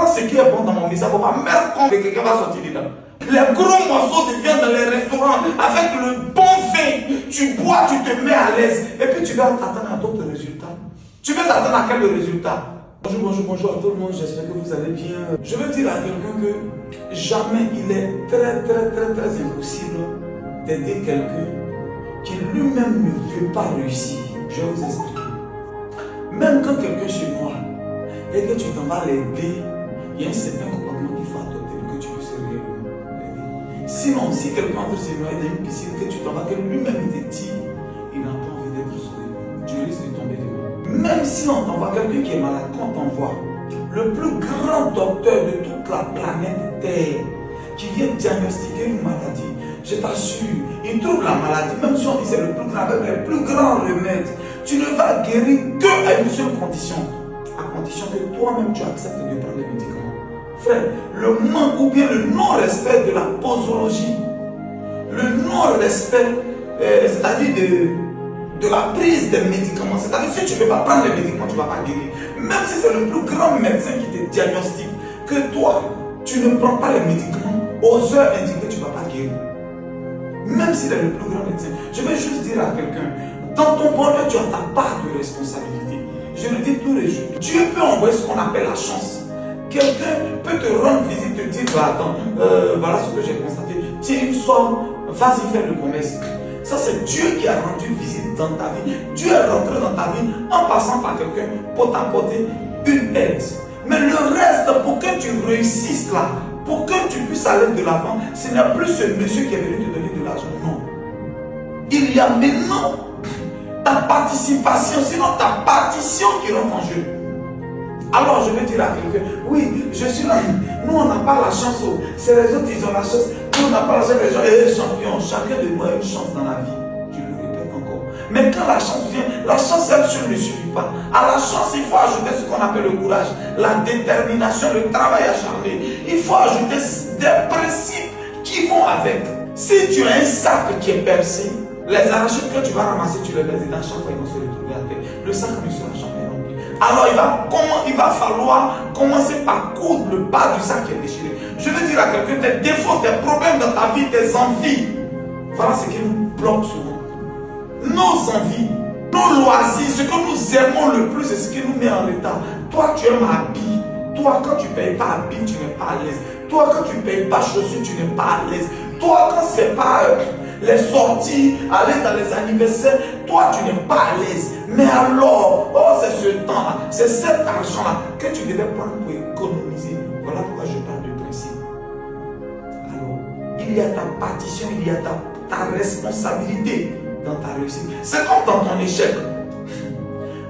prends ce qui est bon dans mon message. Il ne faut pas mettre compte que quelqu'un va sortir dedans. Les gros morceaux deviennent dans les restaurants avec le bon vin. Tu bois, tu te mets à l'aise. Et puis tu vas t'attendre à d'autres résultats. Tu vas t'attendre à quel résultat? Bonjour à tout le monde, j'espère que vous allez bien. Je veux dire à quelqu'un que jamais il est très impossible d'aider quelqu'un qui lui-même ne veut pas réussir. Je vais vous expliquer. Même quand quelqu'un chez moi et que tu t'en vas l'aider, il y a un certain comportement qu'il faut adopter pour que tu puisses l'aider. Sinon, si quelqu'un entre se noyer dans une piscine, que tu t'en vas, que lui-même il te dit, il n'a pas envie d'être sauvé, tu risques de tomber dedans. Même si on t'envoie quelqu'un qui est malade, quand on t'envoie le plus grand docteur de toute la planète Terre qui vient diagnostiquer une maladie, je t'assure, il trouve la maladie, même si on dit c'est le plus grand, avec les plus grands remèdes, tu ne vas guérir qu'à une seule condition, à condition que toi-même tu acceptes de prendre les médicaments. Frère, le manque ou bien le non-respect de la posologie, le non-respect, c'est-à-dire de la prise des médicaments, c'est-à-dire si tu ne veux pas prendre les médicaments, tu ne vas pas guérir. Même si c'est le plus grand médecin qui te diagnostique, que toi, tu ne prends pas les médicaments aux heures indiquées, tu ne vas pas guérir. Même s'il est le plus grand médecin. Je vais juste dire à quelqu'un, dans ton bonheur, tu as ta part de responsabilité. Je le dis tous les jours. Dieu peut envoyer ce qu'on appelle la chance. Quelqu'un peut te rendre visite, te dire, attends, voilà ce que j'ai constaté. Tiens, une somme, vas-y faire le commerce. Ça, c'est Dieu qui a rendu visite dans ta vie. Dieu est rentré dans ta vie en passant par quelqu'un pour t'apporter une aide. Mais le reste, pour que tu réussisses là, pour que tu puisses aller de l'avant, ce n'est plus ce monsieur qui est venu te donner de l'argent. Non. Il y a maintenant ta participation, sinon ta partition qui rentre en jeu. Alors je vais dire à quelqu'un, oui, je suis là, nous on n'a pas la chance, c'est les autres ils ont la chance, nous on n'a pas la chance, les gens et les champions, chacun de nous a une chance dans la vie, je le répète encore. Mais quand la chance vient, la chance elle seule ne suffit pas. À la chance il faut ajouter ce qu'on appelle le courage, la détermination, le travail acharné. Il faut ajouter des principes qui vont avec. Si tu as un sac qui est percé, les arachides que tu vas ramasser, tu les mets dedans, chaque fois ils vont se retrouver à terre. Le sac ne sera jamais rempli. Alors il va falloir commencer par coudre le bas du sac qui est déchiré. Je veux dire à quelqu'un, tes défauts, tes problèmes dans ta vie, tes envies, voilà ce qui nous bloque souvent. Nos envies, nos loisirs, ce que nous aimons le plus, c'est ce qui nous met en retard. Toi, tu aimes habiller. Toi, quand tu ne payes pas habiller, tu n'es pas à l'aise. Toi, quand tu ne payes pas chaussures, tu n'es pas à l'aise. Toi, quand ce n'est pas les sorties, aller dans les anniversaires, toi, tu n'es pas à l'aise. Mais alors, oh, c'est ce temps-là, c'est cet argent-là que tu devais prendre pour économiser. Voilà pourquoi je parle de principe. Alors, il y a ta partition, il y a ta responsabilité dans ta réussite. C'est comme dans ton échec.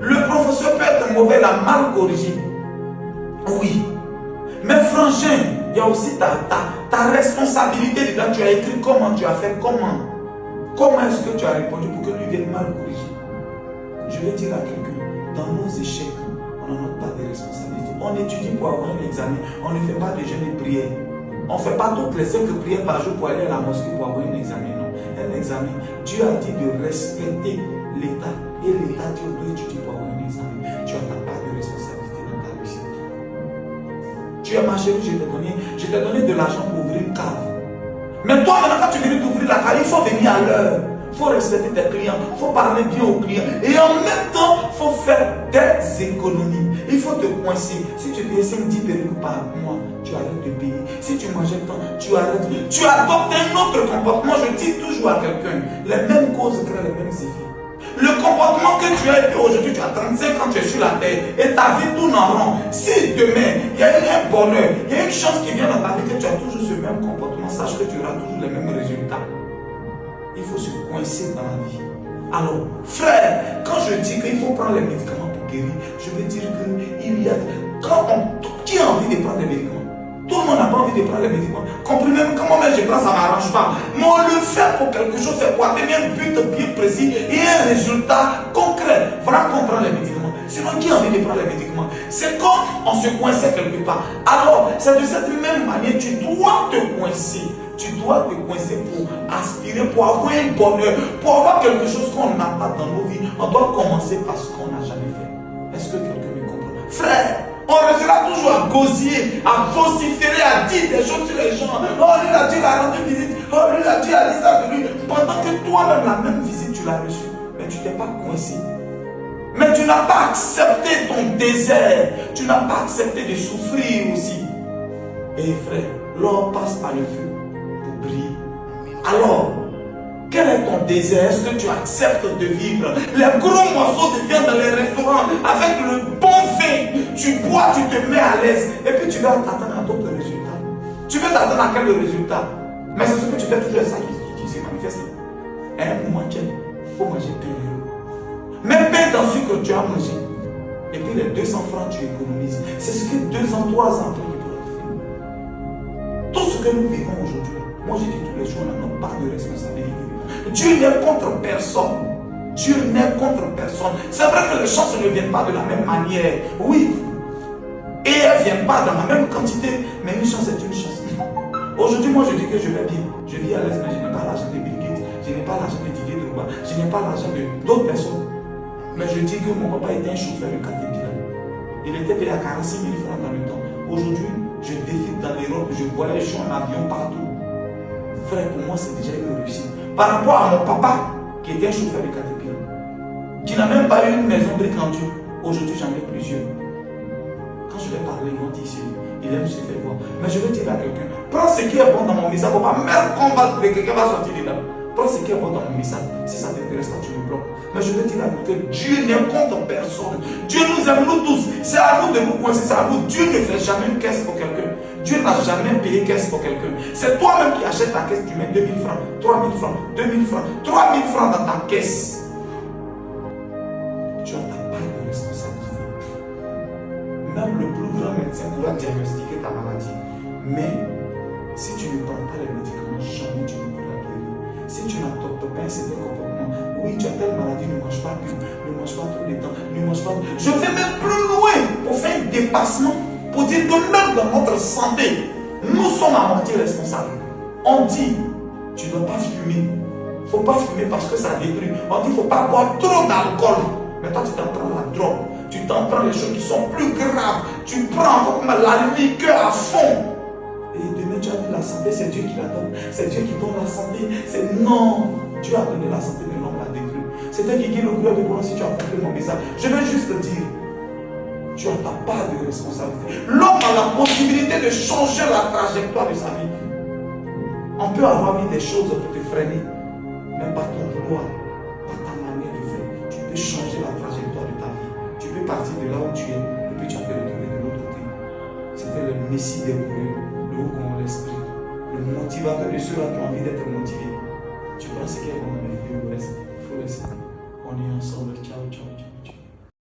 Le professeur peut être mauvais, la mal corrigé. Oui. Mais frangin, il y a aussi ta responsabilité dedans. Tu as écrit comment, tu as fait comment. Comment est-ce que tu as répondu pour que lui vienne mal corriger. Je vais dire à quelqu'un, dans nos échecs, on n'en a pas de responsabilité. On étudie pour avoir un examen. On ne fait pas de jeûne et prière. On ne fait pas toutes les 5 prières par jour pour aller à la mosquée pour avoir un examen. Non. Un examen, Dieu a dit de respecter l'État. Et l'État dit on doit étudier pour avoir un examen. Tu as ta part de responsabilité dans ta réussite. Tu as marché, je t'ai donné de l'argent pour ouvrir une cave. Mais toi, maintenant, quand tu viens d'ouvrir la cave, il faut venir à l'heure. Il faut respecter tes clients, il faut parler bien aux clients. Et en même temps, il faut faire des économies. Il faut te coincer. Si tu payes 5-10 perruques par mois, tu arrêtes de payer. Si tu manges tant, tu arrêtes. Tu adoptes un autre comportement. Je dis toujours à quelqu'un, les mêmes causes créent les mêmes effets. Le comportement que tu as aujourd'hui, tu as 35 ans, tu es sur la terre et ta vie tourne en rond. Si demain, il y a un bonheur, il y a une chance qui vient dans ta vie que tu as toujours ce même comportement, sache que tu auras toujours les mêmes résultats. Il faut se coincer dans la vie. Alors, frère, quand je dis qu'il faut prendre les médicaments pour guérir, je veux dire qu'il y a... Qui a envie de prendre les médicaments? Tout le monde n'a pas envie de prendre les médicaments. Comprenez, comment même je prends, ça ne m'arrange pas. Mais on le fait pour quelque chose, c'est pour atteindre un but bien précis et un résultat concret. Voilà qu'on prend les médicaments. Sinon, qui a envie de prendre les médicaments? C'est comme on se coinçait quelque part. Alors, c'est de cette même manière, tu dois te coincer. Tu dois te coincer pour aspirer, pour avoir un bonheur, pour avoir quelque chose qu'on n'a pas dans nos vies. On doit commencer par ce qu'on n'a jamais fait. Est-ce que quelqu'un me comprend? Frère, On restera toujours à gosier, à vociférer, à dire des choses sur les gens. Oh, lui a dit, il a rendu visite. Oh, lui a dit, il a dit ça de lui. Pendant que toi-même, la même visite, tu l'as reçue. Mais tu t'es pas coincé. Mais tu n'as pas accepté ton désert. Tu n'as pas accepté de souffrir aussi. Et frère, l'or passe par le feu pour briller. Alors, quel est ton désert? Est-ce que tu acceptes de vivre? Les gros morceaux deviennent dans les restaurants avec le bon vin. Tu bois, tu te mets à l'aise. Et puis tu vas t'attendre à d'autres résultats. Tu veux t'attendre à quel résultat? Mais c'est ce que tu fais toujours, ça qui se manifeste. À un moment, il faut manger pain. Même pain dans ce que tu as mangé. Et puis les 200 francs, tu économises. C'est ce que 2 ans, 3 ans après, tu pourras faire. Tout ce que nous vivons aujourd'hui, moi je dis tous les jours, on n'a pas de responsabilité. Dieu n'est contre personne. Dieu n'est contre personne. C'est vrai que les chances ne viennent pas de la même manière. Oui. Et elles ne viennent pas dans la même quantité. Mais une chance est une chance. Aujourd'hui, moi je dis que je vais bien. Je vis à l'aise, mais je n'ai pas l'argent de Bill Gates. Je n'ai pas l'argent de Didier Drogba. Je n'ai pas l'argent d'autres personnes. Mais je dis que mon papa était un chauffeur de Caterpillar. Il était payé à 46 000 francs dans le temps. Aujourd'hui, je défile dans l'Europe, je voyage en avion partout. Frère, pour moi, c'est déjà une réussite. Par rapport à mon papa, qui était un chauffeur de Caterpillar, qui n'a même pas eu une maison brique en Dieu. Aujourd'hui, j'en ai plusieurs. Quand je vais parler, ils vont dire ici, il aime se faire voir. Mais je vais dire à quelqu'un, prends ce qui est bon dans mon message. Il ne faut pas même combattre que quelqu'un va sortir de là. Prends ce qui est bon dans mon message. Si ça t'intéresse pas, tu me bloques. Mais je veux dire à vous que Dieu n'est contre personne. Dieu nous aime, nous tous. C'est à nous de nous coincer, c'est à nous. Dieu ne fait jamais une caisse pour quelqu'un. Dieu n'a jamais payé caisse pour quelqu'un. C'est toi-même qui achètes ta caisse, tu mets 2000 francs, 3000 francs, 2000 francs, 3000 francs dans ta caisse. Tu as ta part de responsabilité. Même le plus grand médecin pourra diagnostiquer ta maladie. Mais si tu ne prends pas les médicaments, jamais tu ne pourras guérir. Si tu n'adoptes pas un certain comportement, oui, tu as telle maladie, ne mange pas plus, ne mange pas tout le temps, ne mange pas. Je vais même plus loin pour faire un dépassement, pour dire que même dans notre santé, nous sommes à moitié responsables. On dit, tu ne dois pas fumer. Il ne faut pas fumer parce que ça détruit. On dit, il ne faut pas boire trop d'alcool. Mais toi, tu t'en prends la drogue. Tu t'en prends les choses qui sont plus graves. Tu prends comme la liqueur à fond. Et demain, tu as dit la santé, c'est Dieu qui la donne. C'est Dieu qui donne la santé. C'est non. Dieu a donné la santé, mais l'homme l'a détruit. C'est toi qui guide le gloire de bon si tu as compris mon message. Je veux juste te dire, tu as ta part de responsabilité. L'homme a la possibilité de changer la trajectoire de sa vie. On peut avoir mis des choses pour te freiner, mais par ton vouloir, par ta manière de faire, tu peux changer la trajectoire de ta vie. Tu peux partir de là où tu es, et puis tu peux retourner de l'autre côté. C'était le Messie des coureurs, le haut comme l'esprit, le motivateur de ceux-là qui ont envie d'être motivés. Tu prends ce qui est bon dans les vidéos, il faut laisser. On est ensemble. Ciao, ciao, ciao.